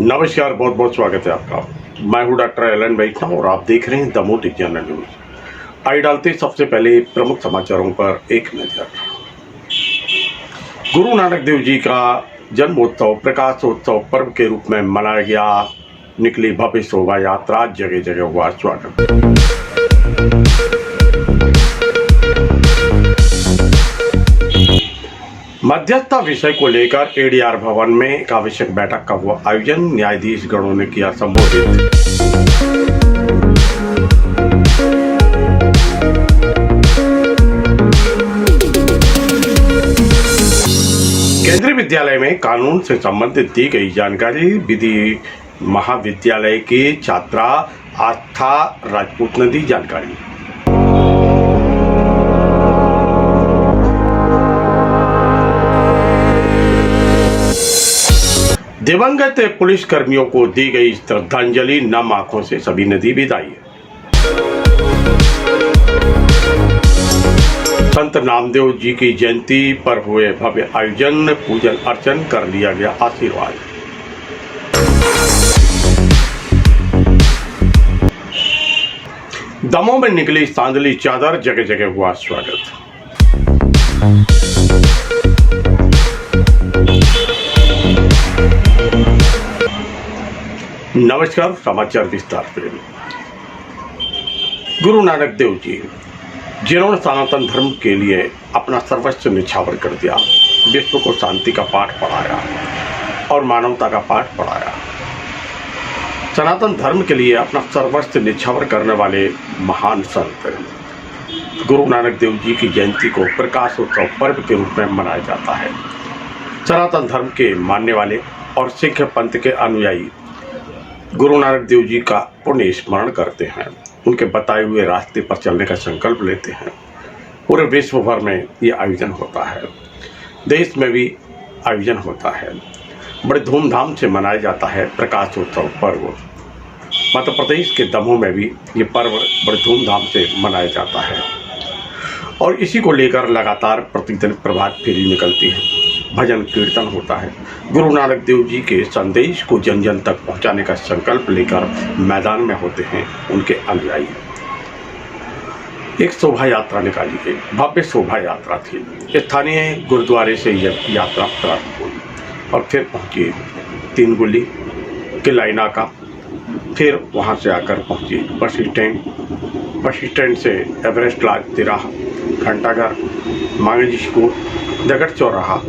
नमस्कार, बहुत बहुत स्वागत है आपका। मैं हूं डॉक्टर एलन बैठा और आप देख रहे हैं द मोटिव जनरल न्यूज। आइए डालते सबसे पहले प्रमुख समाचारों पर एक नजर। गुरु नानक देव जी का जन्मोत्सव प्रकाशोत्सव पर्व के रूप में मनाया गया। निकली भव्य शोभा यात्रा, जगह जगह हुआ स्वागत। मध्यस्थता विषय को लेकर एडीआर भवन में एक आवश्यक बैठक का हुआ आयोजन। न्यायाधीश गणों ने किया संबोधित। केंद्रीय विद्यालय में कानून से संबंधित दी गई जानकारी। विधि महाविद्यालय की छात्रा आस्था राजपूत ने दी जानकारी। दिवंगत पुलिस कर्मियों को दी गई श्रद्धांजलि। नम आंखों से सभी ने दी विदाई। संत नामदेव जी की जयंती पर हुए भव्य आयोजन। पूजन अर्चन कर लिया गया आशीर्वाद। दमोह में निकली सांदली चादर, जगह जगह हुआ स्वागत। नमस्कार, समाचार विस्तार से। गुरु नानक देव जी, जिन्होंने सनातन धर्म के लिए अपना सर्वस्व निछावर कर दिया, विश्व को शांति का पाठ पढ़ाया और मानवता का पाठ पढ़ाया, सनातन धर्म के लिए अपना सर्वस्व निछावर करने वाले महान संत गुरु नानक देव जी की जयंती को प्रकाशोत्सव पर्व के रूप में मनाया जाता है। सनातन धर्म के मानने वाले और सिख पंथ के अनुयायी गुरु नानक देव जी का पुण्य स्मरण करते हैं, उनके बताए हुए रास्ते पर चलने का संकल्प लेते हैं। पूरे विश्व भर में ये आयोजन होता है, देश में भी आयोजन होता है, बड़े धूमधाम से मनाया जाता है प्रकाशोत्सव पर्व। मध्य प्रदेश के दमोह में भी ये पर्व बड़े धूमधाम से मनाया जाता है और इसी को लेकर लगातार प्रतिदिन प्रभात फेरी निकलती है, भजन कीर्तन होता है। गुरु नानक देव जी के संदेश को जन जन तक पहुंचाने का संकल्प लेकर मैदान में होते हैं उनके अनुयायी। एक शोभा यात्रा निकाली गई, भव्य शोभा यात्रा थी। स्थानीय गुरुद्वारे से यह यात्रा प्रारंभ हुई और फिर पहुंची तीन गुली किला इलाका, फिर वहां से आकर पहुंची बस स्टैंड से एवरेस्ट लॉज, तिराहा, घंटाघर, मांगजी स्कूल, जगत चौराहा,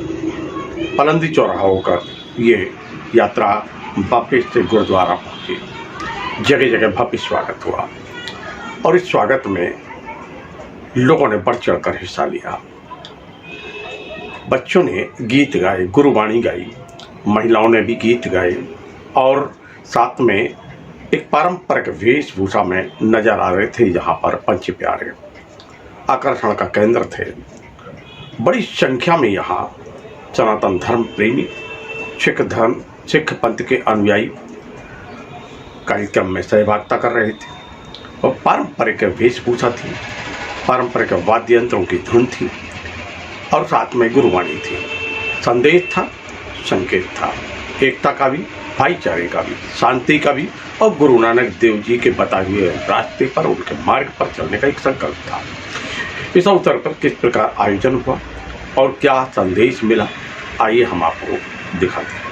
पलंदी चौराहा होकर ये यात्रा वापस से गुरुद्वारा पहुंची। जगह जगह भव्य स्वागत हुआ और इस स्वागत में लोगों ने बढ़ चढ़कर हिस्सा लिया। बच्चों ने गीत गाए, गुरुवाणी गाई, महिलाओं ने भी गीत गाए और साथ में एक पारंपरिक वेशभूषा में नजर आ रहे थे। यहाँ पर पंच प्यारे आकर्षण का केंद्र थे। बड़ी संख्या में यहाँ सनातन धर्म प्रेमी, सिख पंथ के अनुयायी कार्यक्रम में सहभागिता कर रहे थे और पारंपरिक वेशभूषा थी, पारंपरिक वाद्य यंत्रों की धुन थी और साथ में गुरुवाणी थी। संदेश था, संकेत था, एकता का भी, भाईचारे का भी, शांति का भी और गुरु नानक देव जी के बताए हुए रास्ते पर, उनके मार्ग पर चलने का एक संकल्प था। इस अवसर पर किस प्रकार आयोजन हुआ और क्या संदेश मिला, आइए हम आपको दिखाते हैं।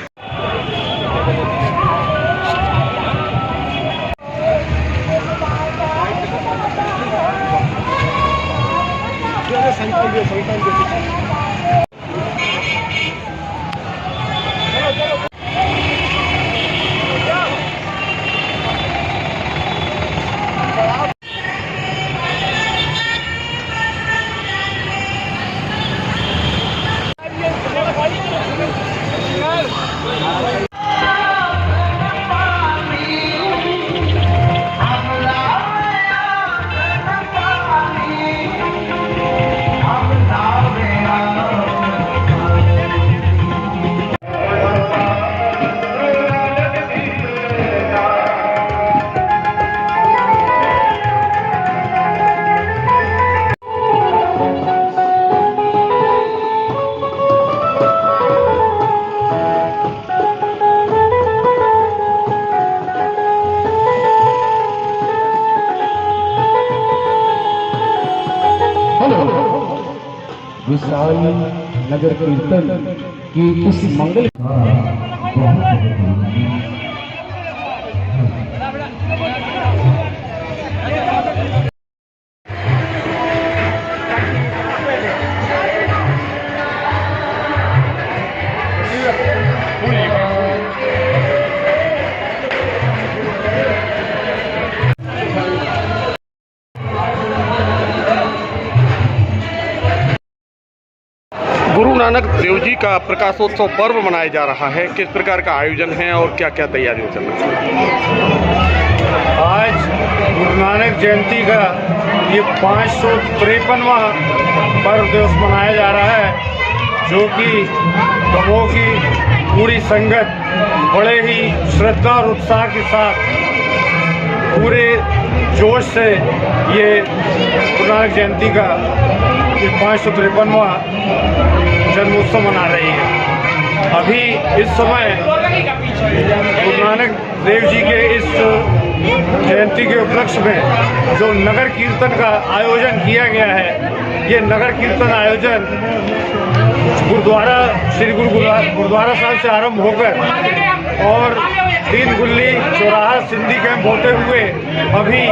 विशाल नगर कीर्तन की इस मंगल गुरु नानक देव जी का प्रकाशोत्सव पर्व मनाया जा रहा है। किस प्रकार का आयोजन है और क्या क्या तैयारियां चल रही हैं? आज गुरु नानक जयंती का ये 553वां पर्व दिवस मनाया जा रहा है, जो कि दमोह की पूरी संगत बड़े ही श्रद्धा और उत्साह के साथ पूरे जोश से ये गुरु नानक जयंती का ये 553वां जन्मोत्सव मना रही है। अभी इस समय गुरु नानक देव जी के इस जयंती के उपलक्ष्य में जो नगर कीर्तन का आयोजन किया गया है, ये नगर कीर्तन आयोजन गुरुद्वारा श्री गुरुद्वारा साहब से आरंभ होकर और 3 गुल्ली चौराहा सिंधी कैंप होते हुए अभी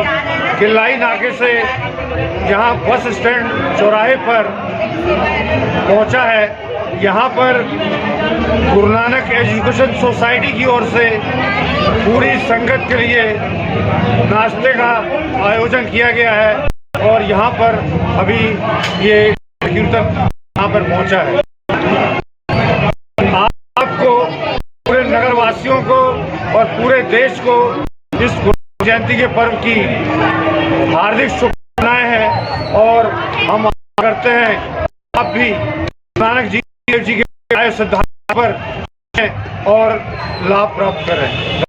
किलाई नाके से यहाँ बस स्टैंड चौराहे पर पहुँचा है। यहाँ पर गुरु नानक एजुकेशन सोसाइटी की ओर से पूरी संगत के लिए नाश्ते का आयोजन किया गया है और यहाँ पर अभी ये कीर्तन यहाँ पर पहुँचा है। आपको पूरे नगरवासियों को और पूरे देश को इस गुरु जयंती के पर्व की हार्दिक शुभकामनाएं हैं और हम करते हैं आप भी नानक जी के आयु सिद्धांत पर और लाभ प्राप्त करें।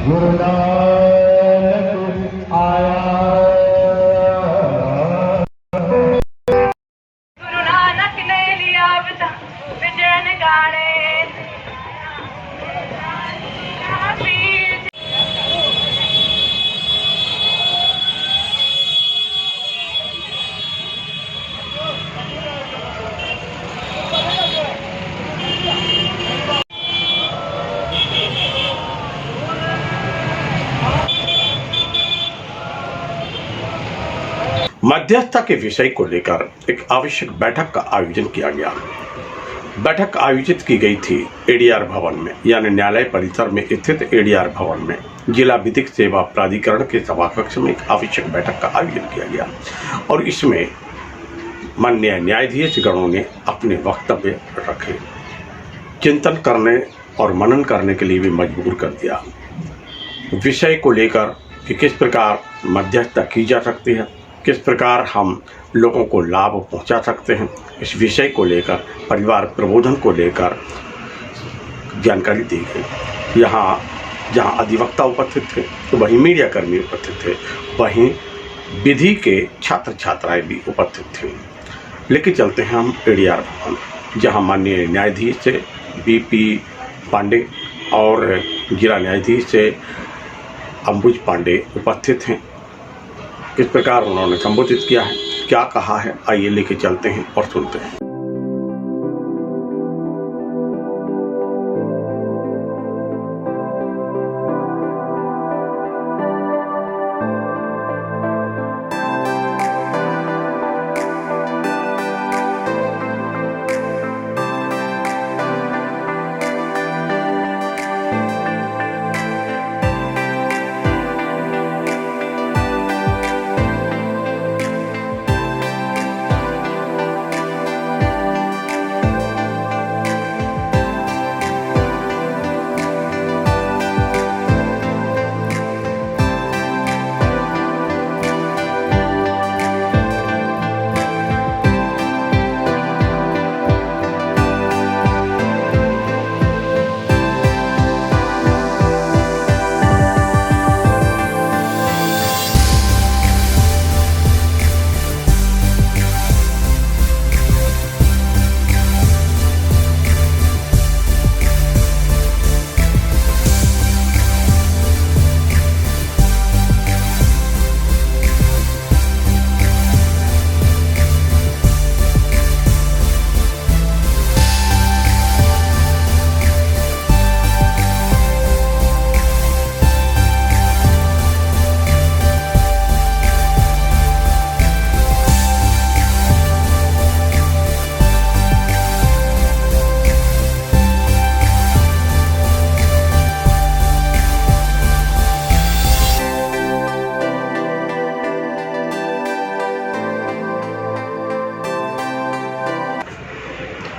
गुरु नानक आया। गुरु नानक ने लिया विजन गाने। मध्यस्थता के विषय को लेकर एक आवश्यक बैठक का आयोजन किया गया। बैठक आयोजित की गई थी एडीआर भवन में, यानी न्यायालय परिसर में स्थित एडीआर भवन में। जिला विधिक सेवा प्राधिकरण के सभाकक्ष में एक आवश्यक बैठक का आयोजन किया गया और इसमें माननीय न्यायाधीश गणों ने अपने वक्तव्य रखे, चिंतन करने और मनन करने के लिए भी मजबूर कर दिया। विषय को लेकर कि किस प्रकार मध्यस्थता की जा सकती है, किस प्रकार हम लोगों को लाभ पहुंचा सकते हैं, इस विषय को लेकर, परिवार प्रबोधन को लेकर जानकारी दी गई। यहाँ जहाँ अधिवक्ता उपस्थित थे तो वहीं मीडिया कर्मी उपस्थित थे, वहीं विधि के छात्र छात्राएं भी उपस्थित थे। लेके चलते हैं हम एडीआर भवन, जहाँ माननीय न्यायाधीश से बीपी पांडे और जिला न्यायाधीश से अंबुज पांडे उपस्थित हैं। किस प्रकार उन्होंने संबोधित किया है, क्या कहा है, आइए लेके चलते हैं और सुनते हैं।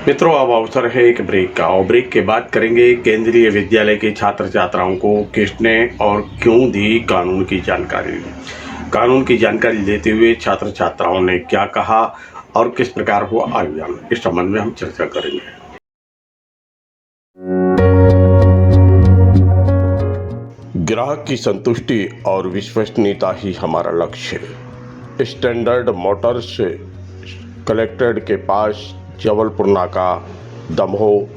मित्रों, अब अवसर है एक ब्रेक का, और ब्रेक के बाद करेंगे केंद्रीय विद्यालय के छात्र छात्राओं को किसने और क्यों दी कानून की जानकारी। कानून की जानकारी लेते हुए छात्र छात्राओं ने क्या कहा और किस प्रकार हुआ आयोजन, इस संबंध में हम चर्चा करेंगे। ग्राहक की संतुष्टि और विश्वसनीयता ही हमारा लक्ष्य है। स्टैंडर्ड मोटर्स कलेक्टेड के पास, जबलपुर नाका, दमोह।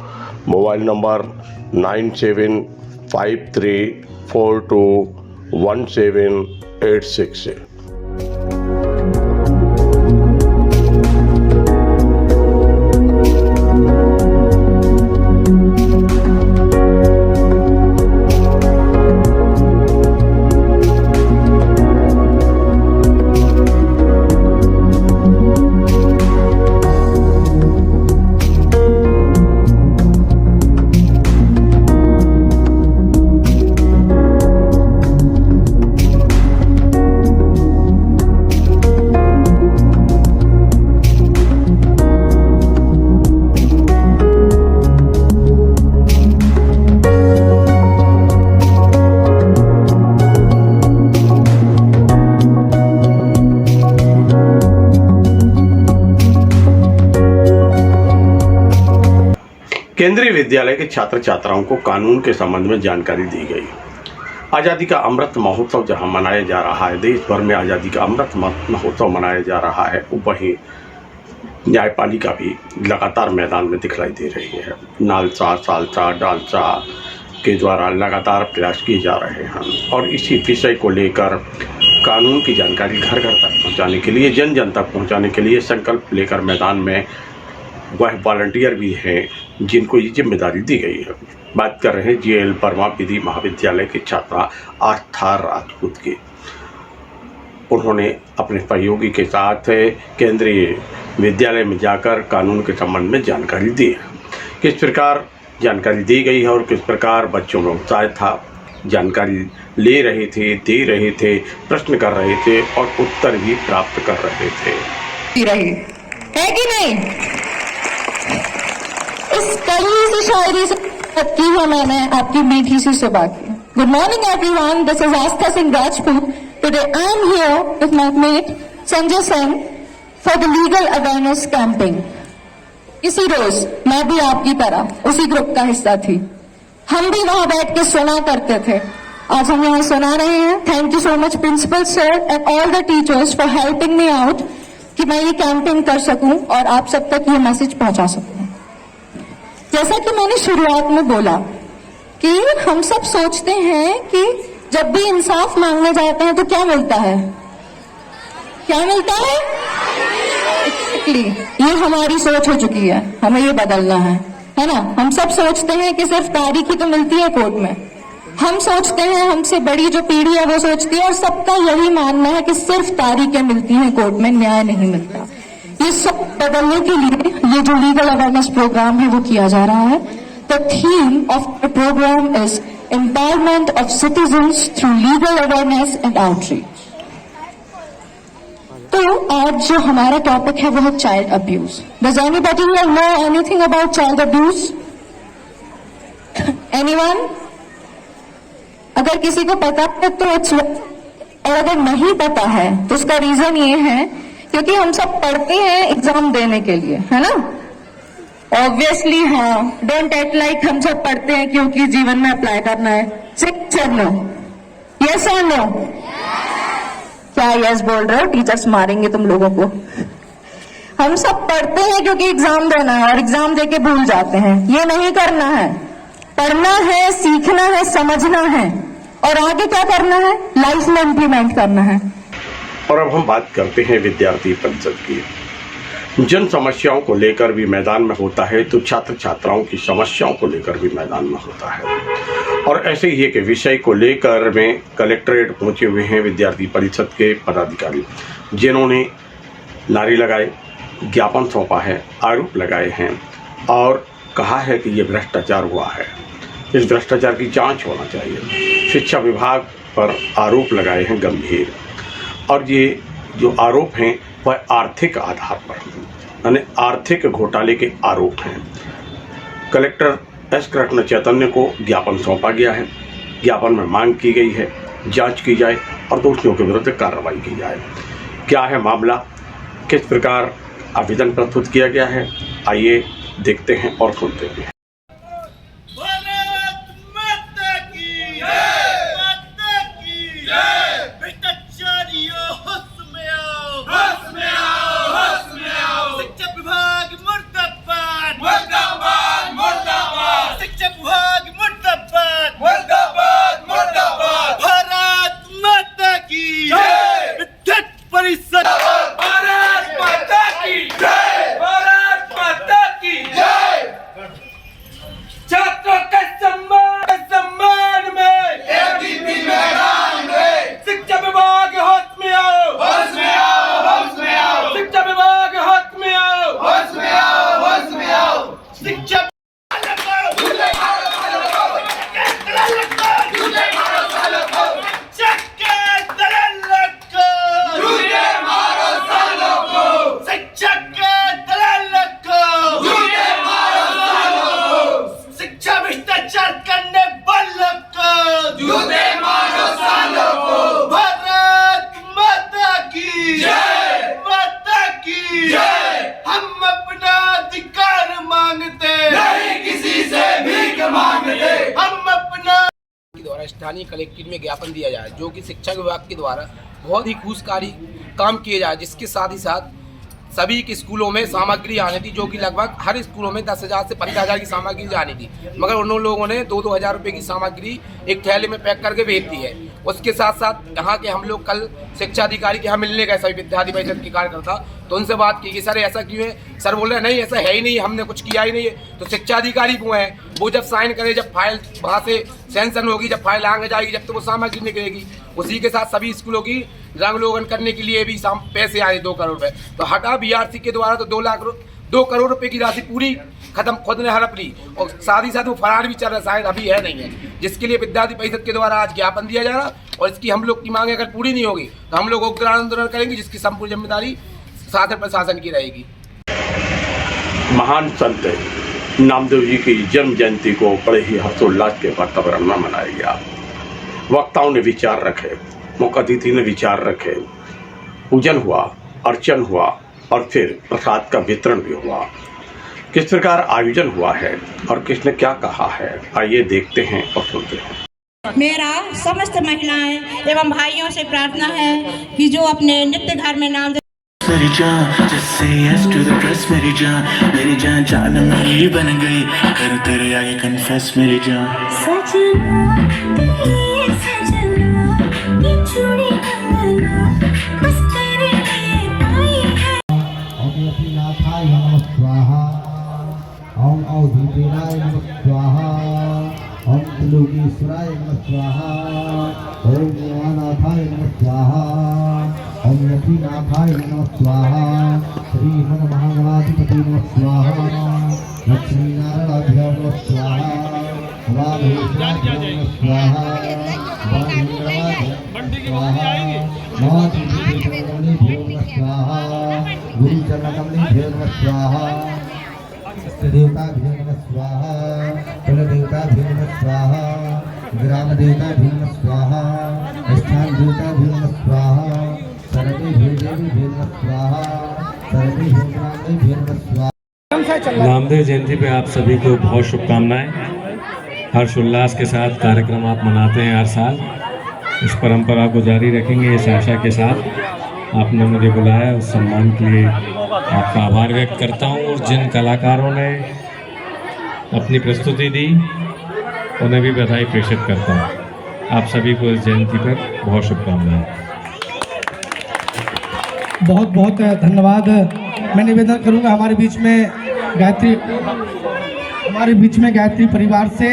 मोबाइल नंबर 9753421786 है। केंद्रीय विद्यालय के छात्र छात्राओं को कानून के संबंध में जानकारी दी गई। आज़ादी का अमृत महोत्सव जहां मनाया जा रहा है, देश भर में आज़ादी का अमृत महोत्सव मनाया जा रहा है, वहीं न्यायपालिका भी लगातार मैदान में दिखलाई दे रही है। नालसा, सालसा, डालसा के द्वारा लगातार प्रयास किए जा रहे हैं और इसी विषय को लेकर कानून की जानकारी घर घर तक पहुंचाने के लिए, जन जन तक पहुंचाने के लिए संकल्प लेकर मैदान में वह वॉलंटियर भी हैं जिनको ये जिम्मेदारी दी गई है। बात कर रहे हैं JL वर्मा विधि महाविद्यालय की छात्रा आस्था राजपूत की। उन्होंने अपने सहयोगी के साथ केंद्रीय विद्यालय में जाकर कानून के संबंध में जानकारी दी है। किस प्रकार जानकारी दी गई है और किस प्रकार बच्चों में उत्साह था, जानकारी ले रहे थे, दे रहे थे, प्रश्न कर रहे थे और उत्तर भी प्राप्त कर रहे थे। रही है कि नहीं? इस कड़ी सी शायरी से की है मैंने आपकी मीठी सी सुबह की। Good morning everyone, this is Aastha Singh Rajput. Today I am here with my mate Sanjay Singh for the legal awareness camping. इसी रोज मैं भी आपकी तरह उसी ग्रुप का हिस्सा थी। हम भी वहां बैठ के सुना करते थे, आज हम यहाँ सुना रहे हैं। Thank you so much principal sir and all the teachers for helping me out कि मैं ये कैंपेन कर सकूं और आप सब तक ये मैसेज पहुंचा सकूं। जैसा कि मैंने शुरुआत में बोला कि हम सब सोचते हैं कि जब भी इंसाफ मांगने जाते हैं तो क्या मिलता है? क्या मिलता है? Exactly. ये हमारी सोच हो चुकी है, हमें ये बदलना है ना? हम सब सोचते हैं कि सिर्फ तारीख ही तो मिलती है कोर्ट में। हम सोचते हैं, हमसे बड़ी जो पीढ़ी है वो सोचती है और सबका यही मानना है कि सिर्फ तारीखें मिलती हैं कोर्ट में, न्याय नहीं मिलता। ये सब बदलने के लिए ये जो लीगल अवेयरनेस प्रोग्राम है वो किया जा रहा है। The theme of the programme is empowerment of citizens through legal awareness and outreach. तो आज जो हमारा टॉपिक है वो है child abuse. Does anybody here know anything about child abuse? Anyone? अगर किसी को पता है तो इट्स, और अगर नहीं पता है तो उसका रीजन ये है क्योंकि हम सब पढ़ते हैं एग्जाम देने के लिए, है ना? ऑब्वियसली हाँ, डोंट एक्ट लाइक हम सब पढ़ते हैं क्योंकि जीवन में अप्लाई करना है। सिक्स और नो, यस और नो? क्या यस बोल रहे हो? टीचर्स मारेंगे तुम लोगों को। हम सब पढ़ते हैं क्योंकि एग्जाम देना है और एग्जाम देके भूल जाते हैं। ये नहीं करना है, पढ़ना है, सीखना है, समझना है और आगे क्या करना है? लाइफ में इम्प्लीमेंट करना है। और अब हम बात करते हैं विद्यार्थी परिषद की। जन समस्याओं को लेकर भी मैदान में होता है तो छात्र छात्राओं की समस्याओं को लेकर भी मैदान में होता है। और ऐसे ही एक विषय को लेकर में कलेक्ट्रेट पहुंचे हुए हैं विद्यार्थी परिषद के पदाधिकारी, जिन्होंने नारे लगाए, ज्ञापन सौंपा है, आरोप लगाए हैं और कहा है कि ये भ्रष्टाचार हुआ है, इस भ्रष्टाचार की जांच होना चाहिए। शिक्षा विभाग पर आरोप लगाए हैं गंभीर, और ये जो आरोप हैं वह आर्थिक आधार पर, यानी आर्थिक घोटाले के आरोप हैं। कलेक्टर S कृष्ण चैतन्य को ज्ञापन सौंपा गया है। ज्ञापन में मांग की गई है जांच की जाए और दोषियों के विरुद्ध कार्रवाई की जाए। क्या है मामला, किस प्रकार आवेदन प्रस्तुत किया गया है, आइए देखते हैं और सुनते हैं। स्थानीय कलेक्ट्रेट में ज्ञापन दिया जाए, जो कि शिक्षा विभाग के द्वारा बहुत ही घूसकारी काम किए जाए, जिसके साथ ही साथ सभी के स्कूलों में सामग्री आनी थी, जो कि लगभग हर स्कूलों में 10,000 से 15,000 की सामग्री जानी थी, मगर उन लोगों ने 2-2 हज़ार रुपये की सामग्री एक थैले में पैक करके भेज दी है। उसके साथ साथ यहाँ के हम लोग कल शिक्षा अधिकारी के यहाँ मिलने गए, सभी विद्यार्थी परिषद के कार्यकर्ता, तो उनसे बात की कि सर ऐसा क्यों है। सर बोल रहे नहीं ऐसा है ही नहीं, हमने कुछ किया ही नहीं है। तो शिक्षा अधिकारी वो हैं, वो जब साइन करे, जब फाइल वहाँ से सेंसन होगी, जब फाइल आगे जाएगी, जब तो वो सामग्री निकलेगी। उसी के साथ सभी स्कूलों की रंग रोगन करने के लिए भी पैसे आए 2 करोड़ रुपये। तो हटा BRC के द्वारा तो 2 करोड़ रुपए की राशि पूरी खत्म खुद ने हड़प ली, और साथ ही साथ वो फरार भी चल रहा है, शायद अभी है नहीं है, जिसके लिए विद्यार्थी परिषद के द्वारा आज ज्ञापन दिया जा रहा। और इसकी हम लोग की मांगे अगर पूरी नहीं होगी तो हम लोग उग्र आंदोलन करेंगे, जिसकी संपूर्ण जिम्मेदारी शासन प्रशासन की रहेगी। महान संत नामदेव जी की जन्म जयंती को बड़े ही हर्षोल्लास के वातावरण में मनाया गया। वक्ताओं ने विचार रखे, मुख्य अतिथि ने विचार रखे, पूजन हुआ, अर्चन हुआ और फिर प्रसाद का वितरण भी हुआ। किस प्रकार आयोजन हुआ है और किसने क्या कहा है, आइए देखते हैं और सुनते हैं। मेरा समस्त महिलाएं एवं भाइयों से प्रार्थना है कि जो अपने नित्य घर में नाम मेरी जान, just say yes to the press मेरी जान जान मेरी बन गई, कर तेरे आगे confess मेरी जान। सजना ये सजना ये चूड़ी कंगना बस तेरे लिए आई है। ओम यतिनाथाय नमः स्वाहा, ओम औधूतेराय नमः स्वाहा, ओम त्रिलोकीश्वराय नमः स्वाहा, ओम देवानाथाय नमः स्वाहा, ओम यतिनाथाय नमः स्वाहा, श्री मन महागणाधिपति नमः स्वाहा, लक्ष्मी नारायणाभ्यां नमः स्वाहा, राधेश्वराभ्यां नमः स्वाहा, गुरुचरणकमलेभ्यो नमः स्वाहा, देवताभ्यो नमः स्वाहा, कुलदेवताभ्यो नमः स्वाहा, ग्राम देवताभ्यो नमः स्वाहा, स्थान देवताभ्यो नमः स्वाहा, सर्वेभ्यो देवेभ्यो नमः स्वाहा, सर्वेभ्यो ग्रामेभ्यो नमः स्वाहा। नामदेव जयंती पे आप सभी को बहुत शुभकामनाएं। हर्षोल्लास के साथ कार्यक्रम आप मनाते हैं हर साल, इस परंपरा को जारी रखेंगे इस आशा के साथ। आपने मुझे बुलाया, उस सम्मान के लिए आपका आभार व्यक्त करता हूं। और जिन कलाकारों ने अपनी प्रस्तुति दी उन्हें भी बधाई प्रेषित करता हूं। आप सभी को इस जयंती पर बहुत शुभकामनाएं। बहुत बहुत धन्यवाद। मैं निवेदन करूंगा हमारे बीच में गायत्री परिवार से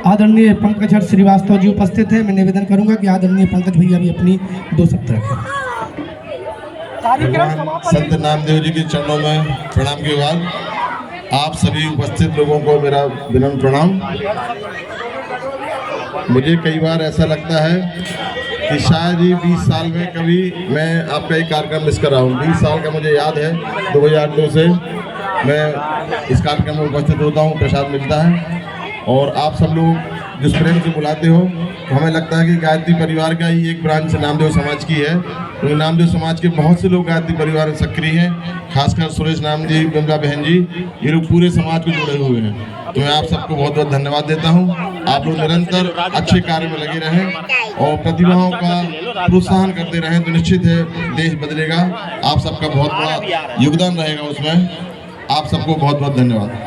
आदरणीय पंकज श्रीवास्तव जी उपस्थित हैं। मैं निवेदन करूंगा कि आदरणीय पंकज भैया भी अपनी 2 शब्द रखें। संत नामदेव जी के चरणों में प्रणाम के बाद आप सभी उपस्थित लोगों को मेरा विनम्र प्रणाम। मुझे कई बार ऐसा लगता है कि शायद ही 20 साल में कभी मैं आपका एक कार्यक्रम मिस कर रहा हूँ। 20 साल का मुझे याद है, 2002 से मैं इस कार्यक्रम में उपस्थित होता हूँ, प्रसाद मिलता है और आप सब लोग जिस प्रेम से बुलाते हो, तो हमें लगता है कि गायत्री परिवार का ही एक ब्रांच नामदेव समाज की है। तो नामदेव समाज के बहुत से लोग गायत्री परिवार में सक्रिय हैं, खासकर सुरेश नाम जी, बिमला बहन जी, ये लोग पूरे समाज को जुड़े हुए हैं। तो मैं आप सबको बहुत बहुत धन्यवाद देता हूँ। आप लोग निरंतर अच्छे कार्य में लगे रहें और प्रतिभाओं का प्रोत्साहन करते रहें, तो निश्चित है देश बदलेगा। आप सबका बहुत बड़ा योगदान रहेगा उसमें। आप सबको बहुत बहुत धन्यवाद।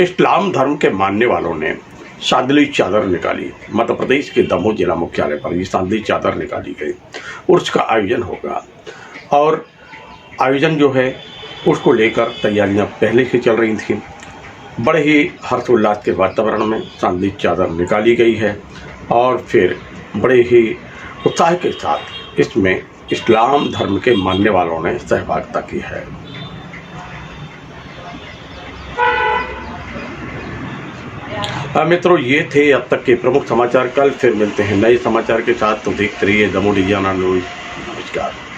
इस्लाम धर्म के मानने वालों ने चांदली चादर निकाली। मध्य प्रदेश के दमोह जिला मुख्यालय पर ये चांदली चादर निकाली गई। उर्स का आयोजन होगा और आयोजन जो है उसको लेकर तैयारियां पहले से चल रही थी। बड़े ही हर्षोल्लास के वातावरण में चांदली चादर निकाली गई है और फिर बड़े ही उत्साह के साथ इसमें इस्लाम धर्म के मानने वालों ने सहभागिता की है। मित्रों, ये थे अब तक के प्रमुख समाचार। कल फिर मिलते हैं नए समाचार के साथ, तो देखते रहिए दमोह डिवीजन न्यूज़। नमस्कार।